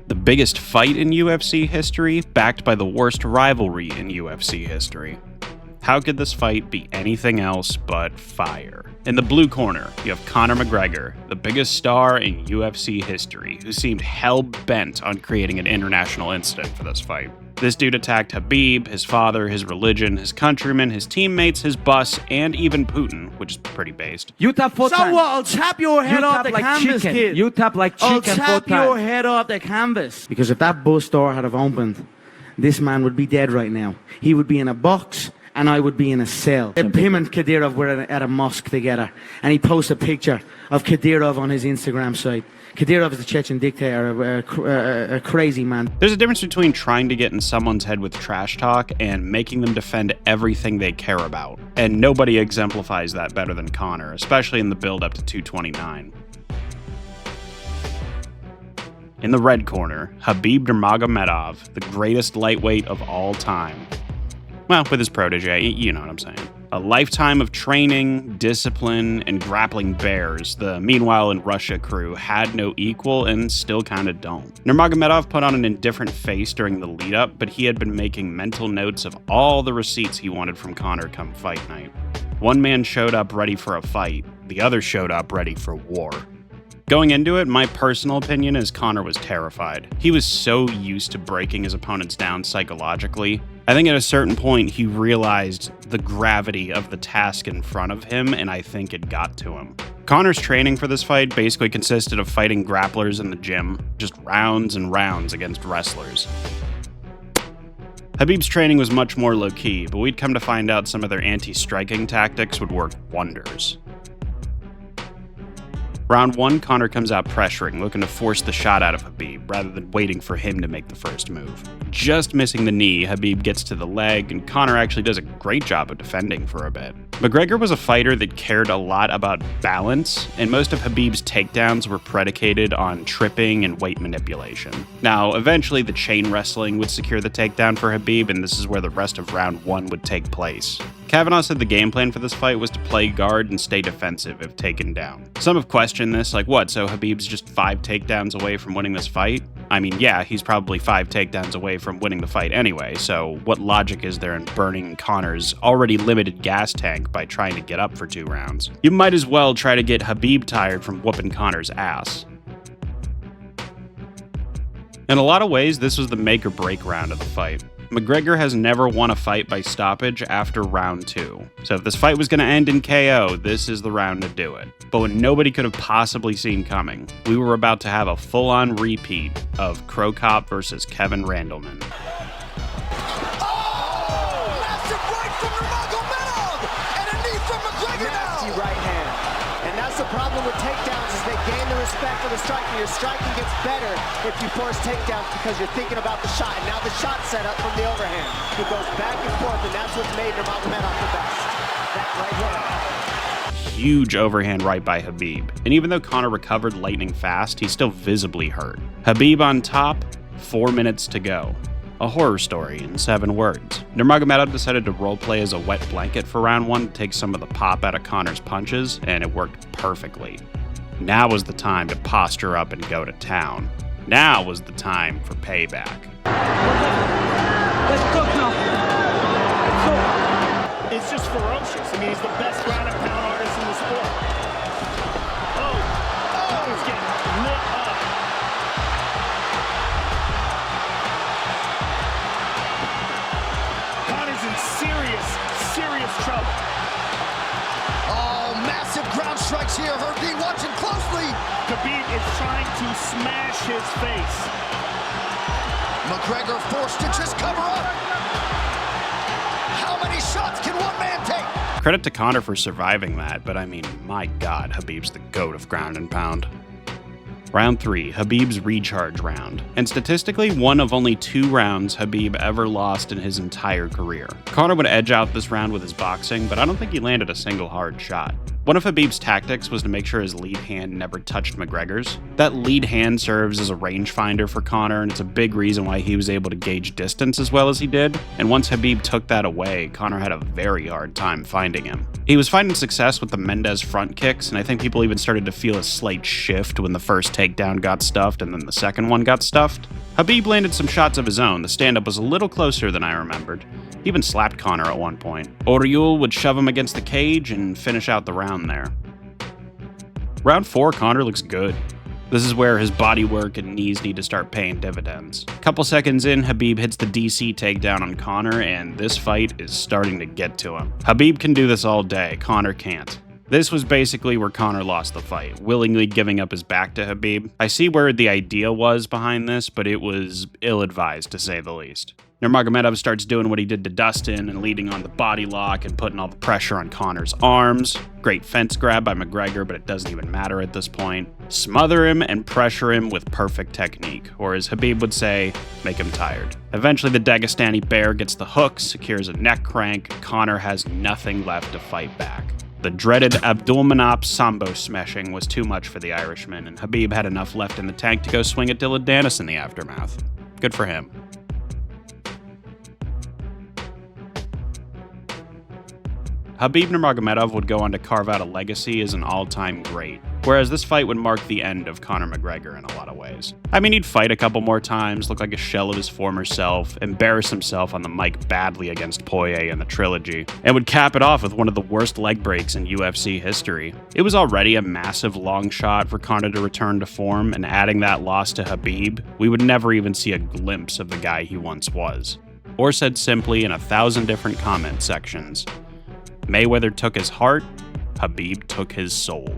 The biggest fight in UFC history, backed by the worst rivalry in UFC history. How could this fight be anything else but fire? In the blue corner, you have Conor McGregor, the biggest star in UFC history, who seemed hell-bent on creating an international incident for this fight. This dude attacked Khabib, his father, his religion, his countrymen, his teammates, his bus, and even Putin, which is pretty based. You tap 4 times. So what? I'll tap your head off the like canvas, chicken. kid. You tap like chicken I'll 4 tap times. your head off the canvas. Because if that bus door had have opened, this man would be dead right now. He would be in a box, and I would be in a cell. Him and Kadyrov were at a mosque together, and he posted a picture of Kadyrov on his Instagram site. Kadyrov is the Chechen dictator, a crazy man. There's a difference between trying to get in someone's head with trash talk and making them defend everything they care about. And nobody exemplifies that better than Conor, especially in the build-up to 229. In the red corner, Khabib Nurmagomedov, the greatest lightweight of all time. Well, with his protege, you know what I'm saying. A lifetime of training, discipline, and grappling bears, the Meanwhile in Russia crew had no equal and still kinda don't. Nurmagomedov put on an indifferent face during the lead-up, but he had been making mental notes of all the receipts he wanted from Conor come fight night. One man showed up ready for a fight, the other showed up ready for war. Going into it, my personal opinion is Conor was terrified. He was so used to breaking his opponents down psychologically. I think at a certain point he realized the gravity of the task in front of him, and I think it got to him. Conor's training for this fight basically consisted of fighting grapplers in the gym, just rounds and rounds against wrestlers. Khabib's training was much more low-key, but we'd come to find out some of their anti-striking tactics would work wonders. Round 1, Conor comes out pressuring, looking to force the shot out of Khabib, rather than waiting for him to make the first move. Just missing the knee, Khabib gets to the leg, and Conor actually does a great job of defending for a bit. McGregor was a fighter that cared a lot about balance, and most of Khabib's takedowns were predicated on tripping and weight manipulation. Now, eventually the chain wrestling would secure the takedown for Khabib, and this is where the rest of round 1 would take place. Kavanaugh said the game plan for this fight was to play guard and stay defensive if taken down. Some have questioned this, like what, so Khabib's just 5 takedowns away from winning this fight? I mean, yeah, he's probably 5 takedowns away from winning the fight anyway, so what logic is there in burning Conor's already limited gas tank by trying to get up for 2 rounds? You might as well try to get Khabib tired from whooping Conor's ass. In a lot of ways, this was the make or break round of the fight. McGregor has never won a fight by stoppage after round 2. So if this fight was going to end in KO, this is the round to do it. But what nobody could have possibly seen coming, we were about to have a full-on repeat of Cro Cop versus Kevin Randleman. Oh! Massive right from Nurmagomedov! And a knee from McGregor now! Nasty right hand. And that's the problem with takedowns is they gain the respect of the striker. Your striking gets better if you force takedowns because you're thinking about the shot. And now the shot set up from the overhand. He goes back and forth, and that's what's made Nurmagomedov the best. That right hand. Huge overhand right by Khabib. And even though Conor recovered lightning fast, he's still visibly hurt. Khabib on top, 4 minutes to go. A horror story in 7 words. Nurmagomedov decided to roleplay as a wet blanket for round 1 to take some of the pop out of Conor's punches, and it worked perfectly. Now was the time to posture up and go to town. Now was the time for payback. Let's cook now. It's just ferocious. I mean, he's the best ground and pound artist in the sport. Oh, he's getting lit up. Conor's in serious trouble. Oh, massive ground strikes here. Herb watching closely. Khabib is trying to smash his face. McGregor forced to just cover up. How many shots can one man take? Credit to Conor for surviving that, but I mean, my god, Khabib's the GOAT of ground and pound. Round 3, Khabib's recharge round. And statistically, one of only 2 rounds Khabib ever lost in his entire career. Conor would edge out this round with his boxing, but I don't think he landed a single hard shot. One of Khabib's tactics was to make sure his lead hand never touched McGregor's. That lead hand serves as a rangefinder for Conor, and it's a big reason why he was able to gauge distance as well as he did. And once Khabib took that away, Conor had a very hard time finding him. He was finding success with the Mendes front kicks, and I think people even started to feel a slight shift when the first takedown got stuffed and then the second one got stuffed. Khabib landed some shots of his own. The stand-up was a little closer than I remembered. He even slapped Conor at one point. Oriol would shove him against the cage and finish out the round there. Round 4, Conor looks good. This is where his body work and knees need to start paying dividends. A couple seconds in, Khabib hits the DC takedown on Conor, and this fight is starting to get to him. Khabib can do this all day, Conor can't. This was basically where Conor lost the fight, willingly giving up his back to Khabib. I see where the idea was behind this, but it was ill-advised to say the least. Nurmagomedov starts doing what he did to Dustin and leading on the body lock and putting all the pressure on Conor's arms. Great fence grab by McGregor, but it doesn't even matter at this point. Smother him and pressure him with perfect technique, or as Khabib would say, make him tired. Eventually the Dagestani bear gets the hook, secures a neck crank. Conor has nothing left to fight back. The dreaded Abdulmanap Sambo smashing was too much for the Irishman, and Khabib had enough left in the tank to go swing at Dillon Danis in the aftermath. Good for him. Khabib Nurmagomedov would go on to carve out a legacy as an all-time great, whereas this fight would mark the end of Conor McGregor in a lot of ways. I mean, he'd fight a couple more times, look like a shell of his former self, embarrass himself on the mic badly against Poirier in the trilogy, and would cap it off with one of the worst leg breaks in UFC history. It was already a massive long shot for Conor to return to form, and adding that loss to Khabib, we would never even see a glimpse of the guy he once was. Or said simply in 1,000 different comment sections, Mayweather took his heart, Khabib took his soul.